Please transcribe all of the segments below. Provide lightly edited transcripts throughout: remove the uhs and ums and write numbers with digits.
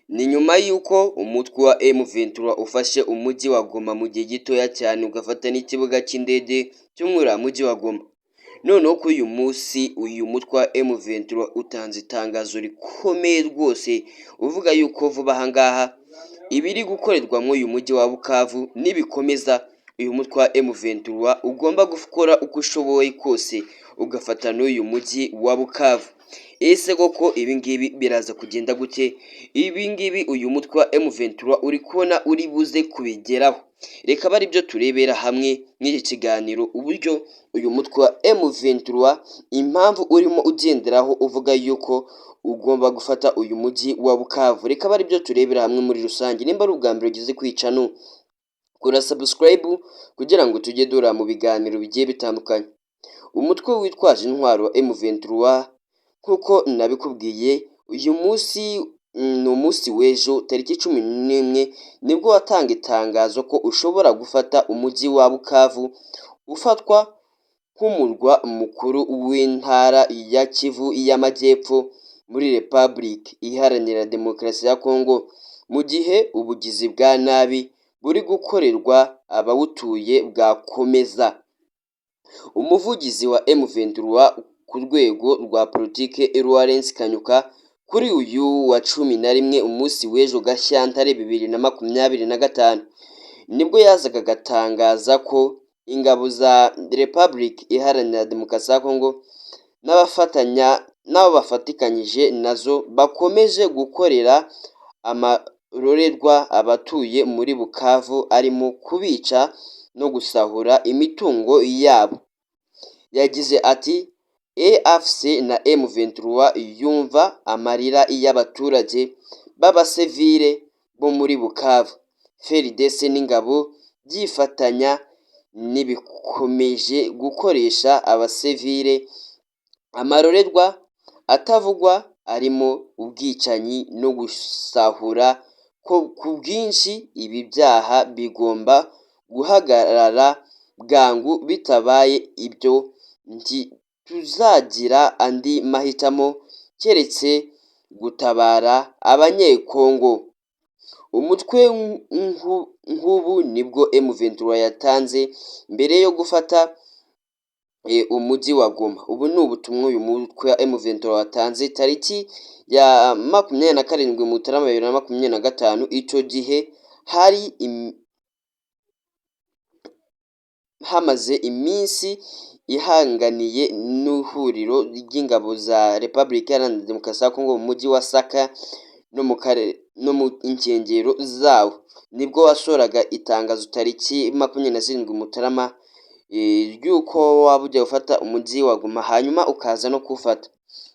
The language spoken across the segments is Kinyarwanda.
Ni nyuma y'uko umutwe wa M23 ufashe umujyi wa Goma mu gihe gitoya cyane ugafata n'ikibuga cy'indege cyo muri uriya mujyi wa Goma. Noneho kuri uyu munsi uyu mutwe wa M23 utanze itangazo rikomeye rwose uvuga yuko vuba aha ngaha ibiri gukorerwa muri uyu mujyi wa Bukavu nibikomeza uyu mutwe wa M23 ugomba gukora uko ushoboye kose ugafata n'uyu mujyi wa Bukavu. Ese koko ibingibi biraza kugenda gute? Ibingibi uyu mutwe wa M23 uri kubona uri buze kubigeraho? Reka bari byo turebera hamwe n'iki kiganiro uburyo uyu mutwe wa M23 impamvu urimo ugenderaho uvuga yuko ugomba gufata uyu mujyi wa Bukavu. Reka bari byo turebera hamwe muri rusange. Nimba ari ubwa mbere ugize kwica no kora subscribe kugira ngo tujye dura mu biganiro bigiye bitandukanye. Umutwe witwaje intwaro M23 kuko nabikubwiye uyu munsi ni umunsi w'ejo tariki 11 nibwo watanga itangazo ko ushobora gufata umujyi wa Bukavu ufatwa nk'umurwa mukuru w'intara ya Kivu y'Amajyepfo muri Republic Iharanira Demokarasi ya Kongo, mu gihe ubugizi bwa nabi buri gukorerwa abawutuye bwakomeza. Umuvugizi wa M23 ku rwego rwa politike Lawrence Kanyuka kuri uyu wa 11 umunsi w'ejo Gashyantare 2025 nibwo yazaga gatangaza ko ingabo za Republic Iharanira Demokarasi ya Kongo n'abo bafatikanyije nazo bakomeje gukorera amarorerwa abatuye muri Bukavu arimo kubica no gusahura imitungo yabo. Yagize ati AFC na M23 yumva amarira y'abaturage b'abasivile bo muri Bukavu. FARDC n'ingabo byifatanya n'ibikomeje gukoresha abasivile amarorerwa atavugwa arimo ubwicanyi no gusahura ko ku bwinshi. Ibi byaha bigomba guhagarara bwangu, bitabaye ibyo tuzagira andi mahitamo keretse gutabara abanyekongo. Umutwe nk'ubu nibwo M23 yatanze mbere yo gufata umujyi wa Goma. Ubu ni ubutumwa uyu mutwe wa M23 watanze tariki ya 27 Mutarama 2025. Icyo gihe hari hamaze iminsi ihanganiye n'ihuriro ry'ingabo za Republika Iharanira Demokarasi ya Kongo mu mujyi wa Saka no mu inkengero zawo. Nibwo wasoraga itangazo tariki 27 Mutarama ry'uko waba ujya gufata umujyi wa Goma hanyuma ukaza no kufata.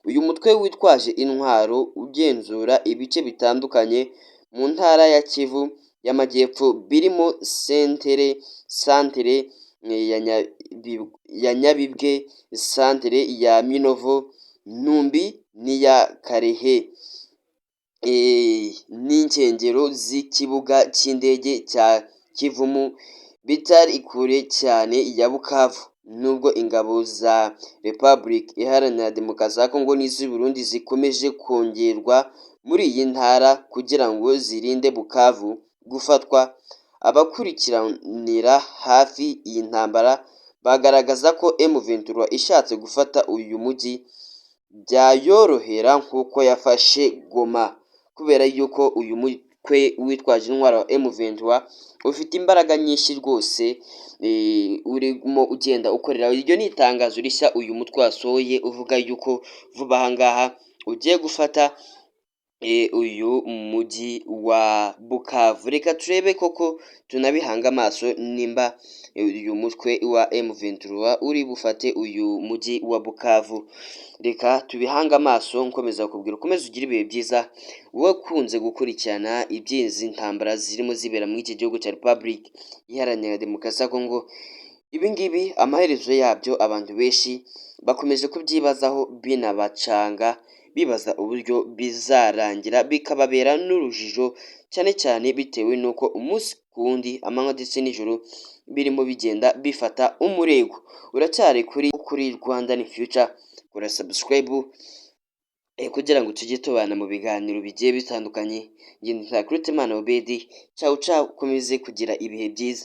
Uyu mutwe witwaje intwaro ugenzura ibice bitandukanye mu ntara ya Kivu y'Amajyepfo birimo santere ya Nyabibwe, santere ya Minovo, Numbi n'iya Karehe n'inkengero z'ikibuga cy'indege cya Kivumu bitari kure cyane ya Bukavu. Nubwo ingabo za Republic Iharanira Demokarasi ya Kongo n'iz'u Burundi zikomeje kongerwa muri iyi ntara kugira ngo zirinde Bukavu gufatwa, abakurikiranira hafi iyi ntambara bagaragaza ko M23 ishatse gufata uyu mujyi byayorohera nk'uko yafashe Goma, kubera yuko uyu mutwe witwaje intwaro wa M23 ufite imbaraga nyinshi rwose urimo ugenda ukorera. Iryo ni itangazo rishya uyu mutwe wasohoye uvuga yuko vuba aha ngaha ugiye gufata uyu mujyi wa Bukavu. Reka turebe koko tunabihanga amaso nimba uyu mutwe wa M23 uri bufate uyu mujyi wa Bukavu. Reka tubihanga amaso nkomeza kubwira ukomeze ugira ibihe byiza wowe kunze gukurikirana iby'izi ntambara zirimo zibera muri iki gihugu cya Republic Iharanira Demokarasi ya Kongo. Ibingibi amaherezo yabyo abantu benshi bakomeje kubyibazaho binabacanga, bibaza uburyo bizarangira, bikababera n'urujijo cyane cyane bitewe n'uko umunsi ku wundi amanywa ndetse n'ijoro birimo bigenda bifata umurego. Uracyari kuri Rwanda ni Future, kora subscribe kugira ngo tujye tubana mu biganiro bigiye bitandukanye. Njye Ntakirutimana Obedi, cawu cawu, ukomeze kugira ibihe byiza.